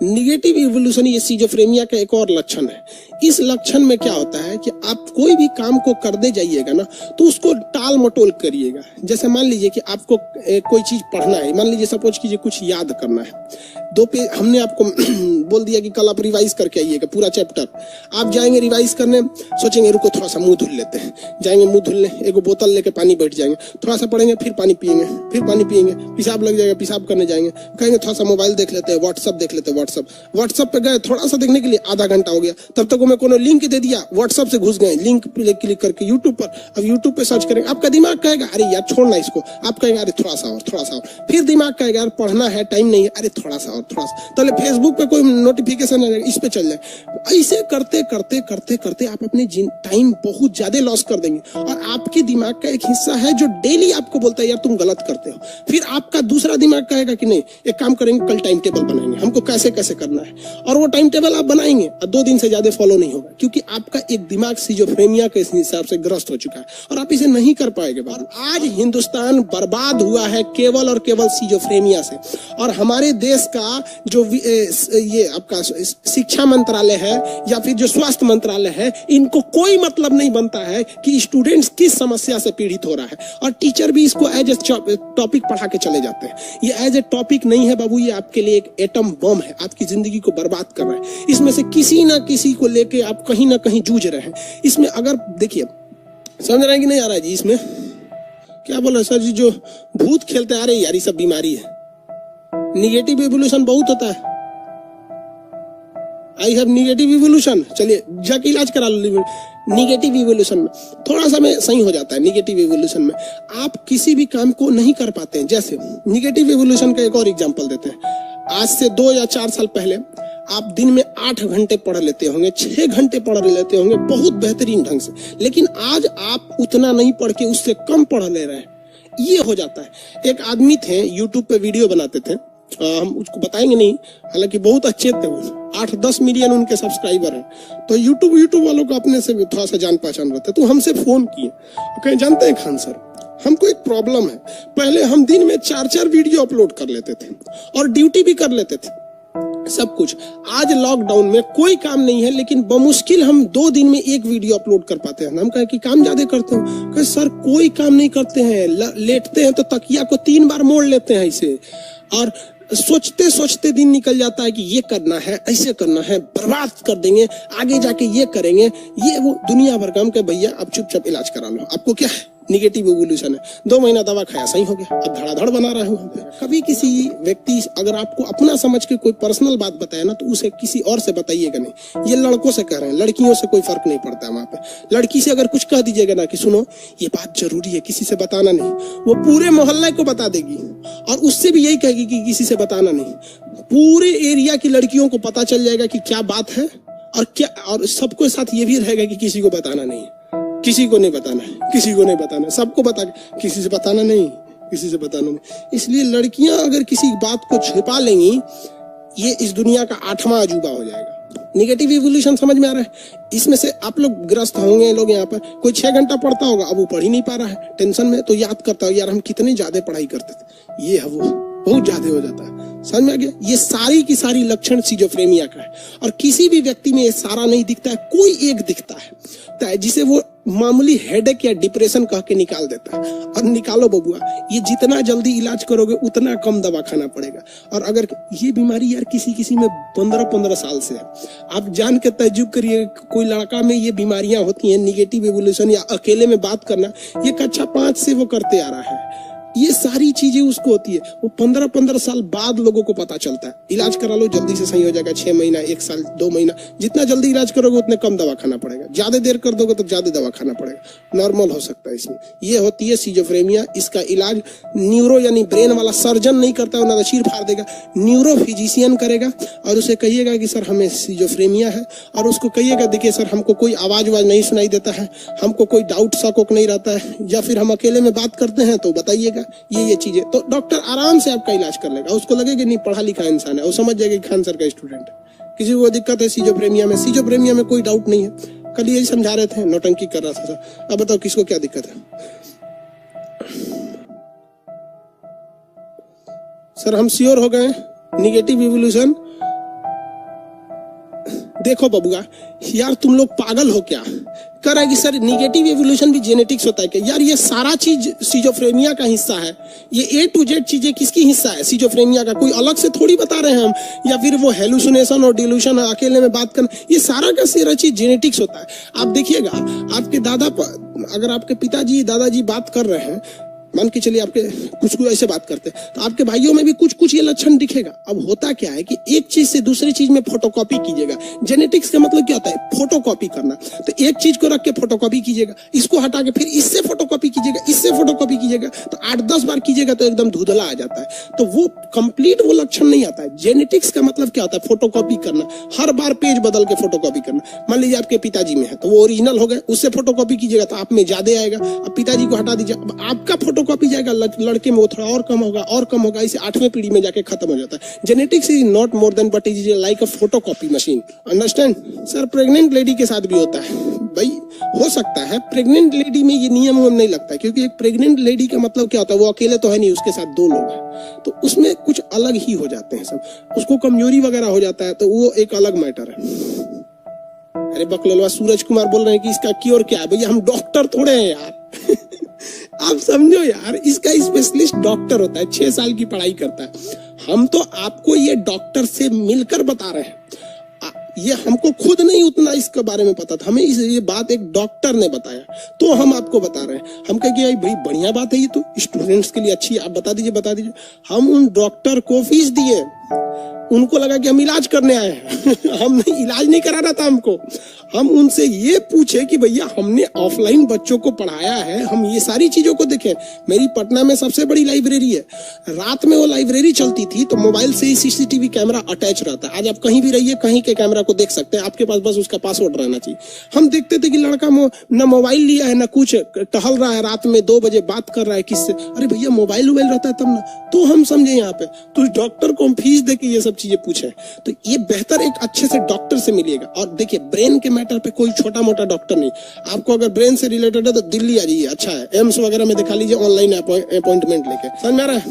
Negative evolution ये schizophrenia का एक और लक्षण है। इस लक्षण में क्या होता है कि आप कोई भी काम को करते जाइएगा ना तो उसको टाल मटोल करिएगा। जैसे मान लीजिए कि आपको कोई चीज पढ़ना है, मान लीजिए सपोज कीजिए कुछ याद करना है, 2 पेज हमने आपको बोल दिया कि कल आप रिवाइज करके आइएगा पूरा चैप्टर। आप जाएंगे रिवाइज करने, सोचेंगे रुको थोड़ा सा मुंह धुल लेते हैं, जाएंगे मुंह धुलने, एक बोतल लेके पानी बैठ जाएंगे, थोड़ा सा पढ़ेंगे, फिर पानी पिएंगे, फिर पानी पिएंगे, पेशाब लग जाएगा, पेशाब करने जाएंगे, कहेंगे थोड़ा सा मोबाइल देख लेते हैं, व्हाट्सअप देख लेते हैं, व्हाट्सअप पे गए, थोड़ा सा देखने के लिए आधा घंटा हो गया, तब तक मैं कोनो लिंक दे दिया, व्हाट्सअप से घुस गए, लिंक पे क्लिक करके यूट्यूब पर, अब यूट्यूब पे सर्च करेंगे, आपका दिमाग कहेगा अरे यार छोड़ना इसको, आप कहेंगे अरे थोड़ा सा और, फिर दिमाग कहेगा यार पढ़ना है, टाइम नहीं है, अरे थोड़ा सा और, तो फेसबुक पे कोई नोटिफिकेशन आ जाएगा, इस पे चल जाए। ऐसे करते करते करते करते आप अपने टाइम बहुत ज्यादा लॉस कर देंगे। और आपके दिमाग का एक हिस्सा है जो डेली आपको बोलता है यार तुम गलत करते हो, फिर आपका दूसरा दिमाग कहेगा कि नहीं एक काम करेंगे, कल टाइम टेबल बनाएंगे, हमको कैसे कैसे करना है, और वो टाइम टेबल आप बनाएंगे और 2 दिन से ज्यादा फॉलो नहीं होगा, क्योंकि आपका एक दिमाग सिजोफ्रेनिया के हिसाब से ग्रस्त हो चुका है और आप इसे नहीं कर पाएंगे। और आज हिंदुस्तान बर्बाद हुआ है केवल और केवल सिजोफ्रेनिया से। और हमारे देश का जो ये आपका शिक्षा मंत्रालय है या फिर जो स्वास्थ्य मंत्रालय है, इनको कोई मतलब नहीं बनता है कि स्टूडेंट्स किस समस्या से पीड़ित हो रहा है, और टीचर भी इसको एज ए टॉपिक पढ़ा के चले जाते हैं। ये एज ए टॉपिक नहीं है बाबू, ये आपके लिए एक एटम बम है, आपकी जिंदगी को बर्बाद कर रहा है। इसमें से किसी ना किसी को लेके आप कहीं ना कहीं जूझ रहे हैं। इसमें अगर देखिए समझ रहे हैं कि नहीं आ रहा है जी, इसमें क्या बोल रहे सर जी, जो भूत खेलते आ रहे यार ये सब बीमारी है। निगेटिव इवोल्यूशन बहुत होता है, आई हैव निगेटिव इवोल्यूशन, चलिए जाके इलाज करा लो। निगेटिव इवोल्यूशन में थोड़ा सा में सही हो जाता है। निगेटिव इवोल्यूशन में आप किसी भी काम को नहीं कर पाते हैं। जैसे निगेटिव इवोल्यूशन का एक और एग्जांपल देते हैं। आज से 2 या 4 साल पहले आप दिन में 8 घंटे पढ़ लेते होंगे, 6 घंटे पढ़ लेते होंगे बहुत बेहतरीन ढंग से, लेकिन आज आप उतना नहीं पढ़ के उससे कम पढ़ ले रहे हैं। ये हो जाता है। एक आदमी थे यूट्यूब पे वीडियो बनाते थे, हम उसको बताएंगे नहीं, हालांकि बहुत अच्छे थे वो, 8-10 मिलियन उनके सब्सक्राइबर हैं। तो यूट्यूब वालों को अपने से थोड़ा सा जान पहचान रहता है, तो हमसे फोन किए, कहें जानते हैं खान सर हमको एक प्रॉब्लम है, पहले हम दिन में 4-4 वीडियो अपलोड कर लेते थे और ड्यूटी भी कर लेते थे सब कुछ। आज लॉकडाउन में कोई काम नहीं है, लेकिन बमुश्किल हम 2 दिन में 1 वीडियो अपलोड कर पाते हैं। हम कहें कि काम ज्यादा करते हो, कहे सर कोई काम नहीं करते हैं, लेटते हैं तो तकिया को 3 बार मोड़ लेते हैं ऐसे, और सोचते सोचते दिन निकल जाता है कि ये करना है, ऐसे करना है, बर्बाद कर देंगे, आगे जाके ये करेंगे, ये वो दुनिया भर काम के। भैया आप चुपचाप इलाज करा लो, आपको क्या है निगेटिव इवोल्यूशन है। 2 महीना दवा खाया सही हो गया, अब धड़ाधड़ बना रहा हूँ। कभी किसी व्यक्ति अगर आपको अपना समझ के कोई पर्सनल बात बताए ना, तो उसे किसी और से बताइएगा नहीं। ये लड़कों से कह रहे हैं, लड़कियों से कोई फर्क नहीं पड़ता है वहां पे। लड़की से अगर कुछ कह दीजिएगा ना कि सुनो ये बात जरूरी है, किसी से बताना नहीं, वो पूरे मोहल्ले को बता देगी, और उससे भी यही कहेगी कि किसी से बताना नहीं। पूरे एरिया की लड़कियों को पता चल जाएगा कि क्या बात है, और क्या, और सबको साथ ये भी रहेगा कि किसी को बताना नहीं, किसी को नहीं बताना है, किसी को नहीं बताना है, सबको बता, किसी से बताना नहीं, किसी से बताना नहीं। इसलिए लड़कियां अगर किसी बात को छिपा लेंगी, ये इस दुनिया का 8वां अजूबा हो जाएगा। निगेटिव इवोल्यूशन समझ में आ रहा है? इसमें से आप लोग ग्रस्त होंगे। लोग यहाँ पर कोई 6 घंटा पढ़ता होगा, अब वो पढ़ ही नहीं पा रहा है टेंशन में, तो याद करता हो यार हम कितने ज्यादा पढ़ाई करते थे, ये है वो बहुत ज्यादा हो जाता है। समझ में आ गया? ये सारी की सारी लक्षण सिजोफ्रेनिया का है, और किसी भी व्यक्ति में ये सारा नहीं दिखता है, कोई एक दिखता है जिसे वो मामूली हेडेक या डिप्रेशन कह के निकाल देता है। और निकालो बबुआ, ये जितना जल्दी इलाज करोगे उतना कम दवा खाना पड़ेगा। और अगर ये बीमारी यार किसी में 15-15 साल से है, आप जान के तजुब करिए, कोई लड़का में ये बीमारियां होती हैं, निगेटिव इवोल्यूशन या अकेले में बात करना, ये कक्षा 5 से वो करते आ रहा है। ये सारी चीजें उसको होती है, वो 15-15 साल बाद लोगों को पता चलता है। इलाज करा लो जल्दी से सही हो जाएगा, 6 महीना, 1 साल, 2 महीना, जितना जल्दी इलाज करोगे उतने कम दवा खाना पड़ेगा। ज्यादा देर कर दोगे तो ज्यादा दवा खाना पड़ेगा, नॉर्मल हो सकता है। इसमें ये होती है सिजोफ्रेनिया। इसका इलाज न्यूरो यानी ब्रेन वाला सर्जन नहीं करता है, ना चीर फाड़ देगा, न्यूरो फिजिशियन करेगा। और उसे कहिएगा कि सर हमें सिजोफ्रेनिया है, और उसको कहिएगा देखिए सर हमको कोई आवाज नहीं सुनाई देता है, हमको कोई डाउट शक नहीं रहता है, या फिर हम अकेले में बात करते हैं तो बताइएगा ये चीजें, तो डॉक्टर आराम से आपका इलाज कर लेगा। उसको लगेगा नहीं पढ़ा लिखा इंसान है, वो समझ जाएगा कि खान सर का स्टूडेंट है। किसी को दिक्कत है सिजोफ्रेनिया में, सिजोफ्रेनिया में कोई डाउट नहीं है। कल यही समझा रहे थे, नौटंकी कर रहा था। अब बताओ किसको क्या दिक्कत है? सर हम श्योर हो गए निगेटिव इवोल्यूशन देखो बबुआ, यार तुम लोग पागल हो क्या? कह रहा है कि सर निगेटिव एवोल्यूशन भी जेनेटिक्स होता है क्या? यार ये सारा चीज सिजोफ्रेनिया का हिस्सा है। ये A to Z चीजें किसकी हिस्सा है? सिजोफ्रेनिया का। कोई अलग से थोड़ी बता रहे हैं हम, या फिर वो हेलुसिनेशन और डिल्यूशन अकेले में बात करना, ये सारा का सारा चीज जेनेटिक्स होता है। आप देखिएगा, आपके अगर आपके पिताजी दादाजी बात कर रहे हैं, मान के चलिए आपके कुछ ऐसे बात करते हैं, तो आपके भाइयों में भी कुछ कुछ ये लक्षण दिखेगा। अब होता क्या है कि एक चीज से दूसरी चीज में फोटोकॉपी कीजिएगा। जेनेटिक्स का मतलब क्या होता है? फोटोकॉपी करना। तो एक चीज को रख के फोटोकॉपी कीजिएगा, इसको हटा के फिर इससे फोटोकॉपी कीजिएगा, इससे फोटोकॉपी कीजिएगा, तो 8-10 बार कीजिएगा तो एकदम धुंधला आ जाता है। तो वो कंप्लीट वो लक्षण नहीं आता है। जेनेटिक्स का मतलब क्या होता है? फोटोकॉपी करना, हर बार पेज बदल के फोटोकॉपी करना। मान लीजिए आपके पिताजी में है तो वो ओरिजिनल हो गए, उससे फोटोकॉपी कीजिएगा तो आप में ज्यादा आएगा। अब पिताजी को हटा दीजिए, अब आपका फोटोकॉपी जाएगा, लड़के में वो थोड़ा और कम होगा और कम होगा, इसे 8वें पीढ़ी में जाके खत्म हो जाता है। Genetics is not more than but is like a photocopy machine. Understand? Sir pregnant lady के साथ भी होता है भाई, हो सकता है। प्रेग्नेंट लेडी में ये नियम नहीं लगता है, क्योंकि एक प्रेग्नेंट लेडी का मतलब क्या होता है? वो अकेले तो है नहीं, उसके साथ 2 लोग हैं, तो उसमें कुछ अलग ही हो जाते हैं सब। उसको कमजोरी वगैरह हो जाता है, तो वो एक अलग मैटर है। अरे बकलोलवा सूरज कुमार बोल रहे हैं कि इसका क्योर क्या है? भैया हम डॉक्टर थोड़े हैं यार। आप समझो यार, इसका स्पेशलिस्ट डॉक्टर होता है, 6 साल की पढ़ाई करता है। हम तो आपको ये डॉक्टर से मिलकर बता रहे हैं, ये हमको खुद नहीं उतना इसके बारे में पता था, हमें ये बात एक डॉक्टर ने बताया तो हम आपको बता रहे हैं। हम कहें कि भाई बढ़िया बात है, ये तो स्टूडेंट्स के लिए अच्छी है, आप बता दीजिए। हम उन डॉक्टर को फीस दिए, उनको लगा कि हम इलाज करने आए हैं। हम नहीं, इलाज नहीं कराना था हमको। हम उनसे ये पूछे कि भैया हमने ऑफलाइन बच्चों को पढ़ाया है, हम ये सारी चीजों को देखें। मेरी पटना में सबसे बड़ी लाइब्रेरी है, रात में वो लाइब्रेरी चलती थी तो मोबाइल से ही CCTV कैमरा अटैच रहता है। आज आप कहीं भी रहिए, कहीं के कैमरा को देख सकते हैं, आपके पास बस उसका पासवर्ड रहना चाहिए। हम देखते थे कि लड़का न मोबाइल लिया है, न कुछ, टहल रहा है, रात में 2 बजे बात कर रहा है किससे। अरे भैया मोबाइल रहता है तब ना, तो हम समझे यहाँ पे तो डॉक्टर को हम फीस दे के ये सब चीजें पूछे। तो ये बेहतर एक अच्छे से डॉक्टर से मिलिएगा। और देखिए ब्रेन के मैटर पे कोई छोटा मोटा डॉक्टर नहीं, आपको अगर ब्रेन से रिलेटेड है तो दिल्ली आ जाइए, अच्छा है, एम्स वगैरह में दिखा लीजिए, ऑनलाइन अपॉइंटमेंट लेके। समझ में आ रहा है?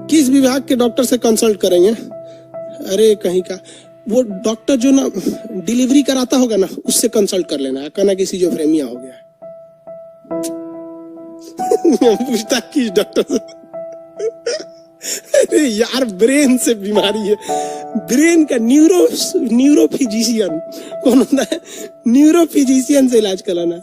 किस विभाग के डॉक्टर से कंसल्ट करेंगे? अरे कहीं का वो डॉक्टर जो ना डिलीवरी कराता होगा ना, उससे कंसल्ट कर लेना, कहना कि सिजोफ्रेनिया हो गया। पूछता किस डॉक्टर से? अरे यार ब्रेन से बीमारी है, ब्रेन का न्यूरोफिजिशियन कौन होता है? न्यूरोफिजिशियन से इलाज कराना।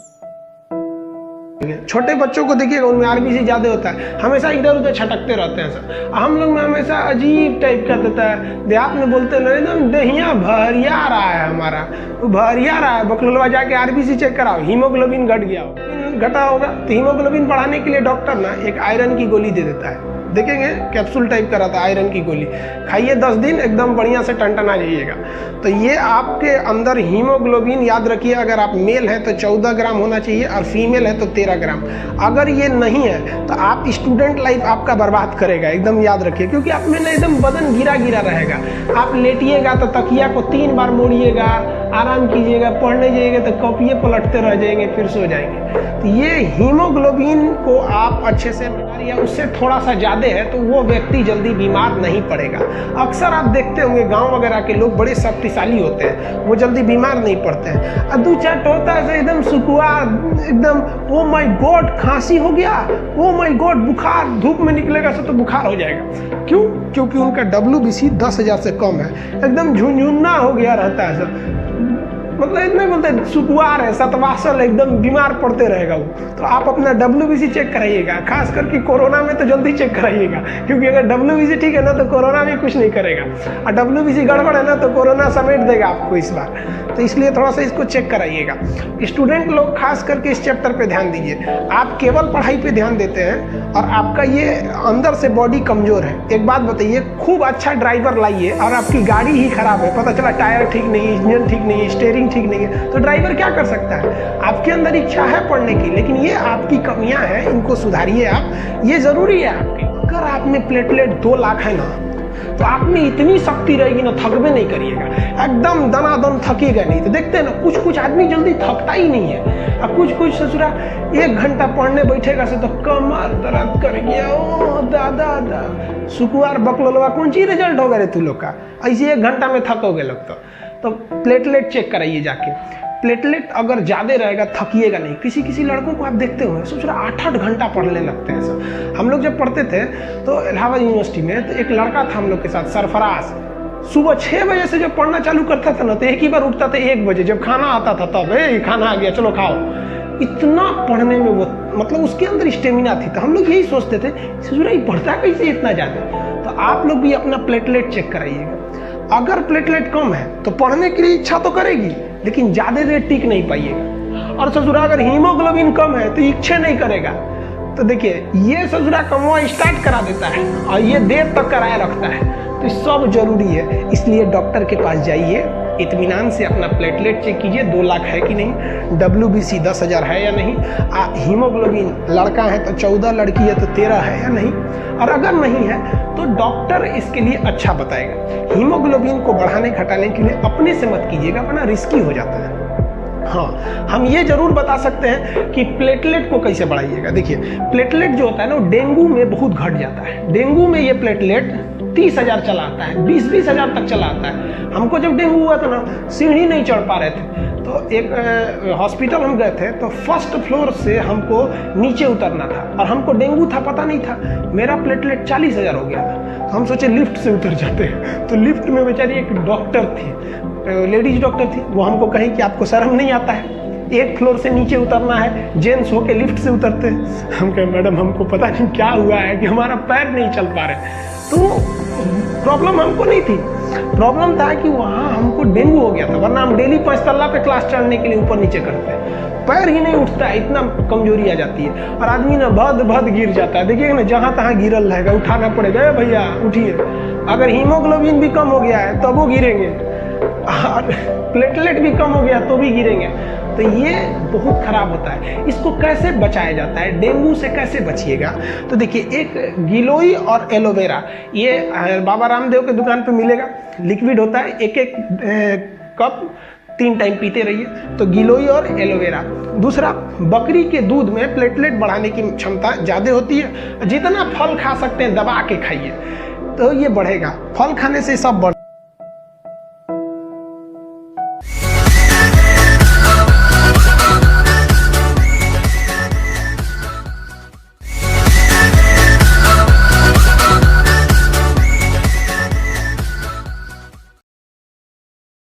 छोटे बच्चों को देखिएगा, उनमें RBC ज्यादा होता है, हमेशा इधर उधर छटकते रहते हैं सर। हम लोग में हमेशा अजीब टाइप का देता है, देहात में बोलते हैं एकदम दहिया भरिया रहा है, हमारा वो भरिया रहा है। बकलोलवा जाके RBC चेक कराओ, हीमोग्लोबिन घट गया हो, घटा होगा तो हीमोग्लोबिन बढ़ाने के लिए डॉक्टर ना एक आयरन की गोली दे देता है, देखेंगे कैप्सूल टाइप का रहता है, आयरन की गोली खाइए 10 दिन, एकदम बढ़िया से टनटना जाइएगा। तो ये आपके अंदर हीमोग्लोबिन, याद रखिए, अगर आप मेल है तो 14 ग्राम होना चाहिए और फीमेल है तो 13 ग्राम। अगर ये नहीं है तो आप स्टूडेंट लाइफ आपका बर्बाद करेगा, एकदम याद रखिए, क्योंकि आप में ना एकदम बदन गिरा गिरा रहेगा। आप लेटिएगा तो तकिया को 3 बार मोड़िएगा, आराम कीजिएगा, पढ़ने जाइएगा तो कॉपिए पलटते रह जाएंगे, फिर सो जाएंगे। तो ये हीमोग्लोबिन को आप अच्छे से, या उससे थोड़ा सा ज्यादा है तो वो व्यक्ति जल्दी बीमार नहीं पड़ेगा। अक्सर आप देखते होंगे गांव वगैरह के लोग बड़े शक्तिशाली होते हैं, वो जल्दी बीमार नहीं पड़ते हैं। अदू चट होता है एकदम सुकुआ, एकदम ओ माय गॉड खांसी हो गया, ओ माय गॉड बुखार, धूप में निकलेगा तो बुखार हो जाएगा। क्यों? क्योंकि उनका WBC 10,000 से कम है, एकदम झुंझुन्ना हो गया रहता है सर, मतलब इतना बोलते हैं सुकुआर है, सतवासल, एकदम बीमार पड़ते रहेगा वो। तो आप अपना WBC चेक कराइएगा, खास करके कोरोना में तो जल्दी चेक कराइएगा, क्योंकि अगर WBC ठीक है ना तो कोरोना भी कुछ नहीं करेगा, और WBC गड़बड़ है ना तो कोरोना समेट देगा आपको इस बार। तो इसलिए थोड़ा सा इसको चेक कराइएगा। स्टूडेंट लोग खास करके इस चैप्टर पे ध्यान दीजिए। आप केवल पढ़ाई पे ध्यान देते हैं और आपका ये अंदर से बॉडी कमजोर है। एक बात बताइए, खूब अच्छा ड्राइवर लाइए और आपकी गाड़ी ही खराब है, पता चला टायर ठीक नहीं, इंजन ठीक नहीं, स्टीयरिंग ठीक नहीं है, तो ड्राइवर क्या कर सकता है? आपके अंदर इच्छा है पढ़ने की, लेकिन ये आपकी कमियां हैं, इनको सुधारिए आप, ये जरूरी है आपकी। अगर आप में प्लेटलेट 2 लाख है ना, तो आप में इतनी शक्ति रहेगी ना, थकबे नहीं करिएगा, एकदम दनादन थकेगा नहीं। तो देखते हैं ना, कुछ कुछ आदमी जल्दी थकता ही नहीं है, और कुछ कुछ ससुरा 1 घंटा पढ़ने बैठेगा से तो कमर दर्द कर गया, ओ दादा सुकुआर बकलोलवा कौन सी रिजल्ट होगा रे तू लोग का, ऐसे 1 घंटा में थकोगे लोग। तो प्लेटलेट चेक कराइए जाके। प्लेटलेट अगर ज्यादा रहेगा थकिएगा नहीं। किसी किसी लड़कों को आप देखते होंगे सोच रहा 8-8 घंटा पढ़ने लगते हैं सर। हम लोग जब पढ़ते थे तो इलाहाबाद यूनिवर्सिटी में, तो एक लड़का था हम लोग के साथ, सरफराज, सुबह 6 बजे से जब पढ़ना चालू करता था ना, तो एक ही बार उठता था 1 बजे, जब खाना आता था तब, खाना आ गया चलो खाओ। इतना पढ़ने में वो, मतलब उसके अंदर स्टेमिना थी। तो हम लोग यही सोचते थे ससुरा ये पढ़ता कैसे इतना ज्यादा। तो आप लोग भी अपना प्लेटलेट चेक कराइएगा। अगर प्लेटलेट कम है तो पढ़ने के लिए इच्छा तो करेगी, लेकिन ज्यादा देर टिक नहीं पाइएगा। और ससुरा अगर हीमोग्लोबिन कम है तो इच्छा नहीं करेगा। तो देखिए ये ससुरा कमवा स्टार्ट करा देता है और ये देर तक कराए रखता है। तो सब जरूरी है, इसलिए डॉक्टर के पास जाइए, इत्मीनान से अपना प्लेटलेट चेक कीजिए 2 लाख है कि नहीं, WBC 10,000 है या नहीं, हीमोग्लोबिन लड़का है तो 14, लड़की है तो 13 है या नहीं। और अगर नहीं है तो डॉक्टर इसके लिए अच्छा बताएगा। हीमोग्लोबिन को बढ़ाने घटाने के लिए अपने से मत कीजिएगा, वरना रिस्की हो जाता है। हाँ, हम ये जरूर बता सकते हैं कि प्लेटलेट को कैसे बढ़ाइएगा। देखिए प्लेटलेट जो होता है ना, डेंगू में बहुत घट जाता है। डेंगू में ये प्लेटलेट 30,000 चला आता है, 20-20 हजार तक चला आता है। हमको जब डेंगू हुआ था ना, सीढ़ी नहीं चढ़ पा रहे थे, तो एक हॉस्पिटल हम गए थे, तो 1st फ्लोर से हमको नीचे उतरना था और हमको डेंगू था, पता नहीं था। मेरा प्लेटलेट 40,000 हो गया था। तो हम सोचे लिफ्ट से उतर जाते हैं। तो लिफ्ट में बेचारी एक डॉक्टर थी, लेडीज डॉक्टर थी, वो हमको कही कि आपको शर्म नहीं आता है, 1 फ्लोर से नीचे उतरना है, जेंट्स होके लिफ्ट से उतरते हैं। हम कहे मैडम हमको पता नहीं क्या हुआ है कि हमारा पैर नहीं चल पा रहे। तो प्रॉब्लम हमको नहीं थी, प्रॉब्लम था कि वहाँ हमको डेंगू हो गया था, वरना हम डेली 5 तल्ला पे क्लास चढ़ने के लिए ऊपर नीचे करते हैं। पैर ही नहीं उठता है, इतना कमजोरी आ जाती है और आदमी ना भद गिर जाता है। देखिएगा ना, जहाँ तहाँ गिरल रहेगा, उठाना पड़ेगा, भैया उठिए। अगर हीमोग्लोबिन भी कम हो गया है तब वो गिरेंगे, और प्लेटलेट भी कम हो गया तो भी गिरेंगे। तो ये बहुत खराब होता है। इसको कैसे बचाया जाता है, डेंगू से कैसे बचिएगा? तो देखिए, एक गिलोई और एलोवेरा, ये बाबा रामदेव के दुकान पे मिलेगा, लिक्विड होता है, 1-1 कप 3 टाइम पीते रहिए। तो गिलोई और एलोवेरा। दूसरा, बकरी के दूध में प्लेटलेट बढ़ाने की क्षमता ज़्यादा होती है। जितना फल खा सकते हैं दबा के खाइए, तो ये बढ़ेगा। फल खाने से सब बढ़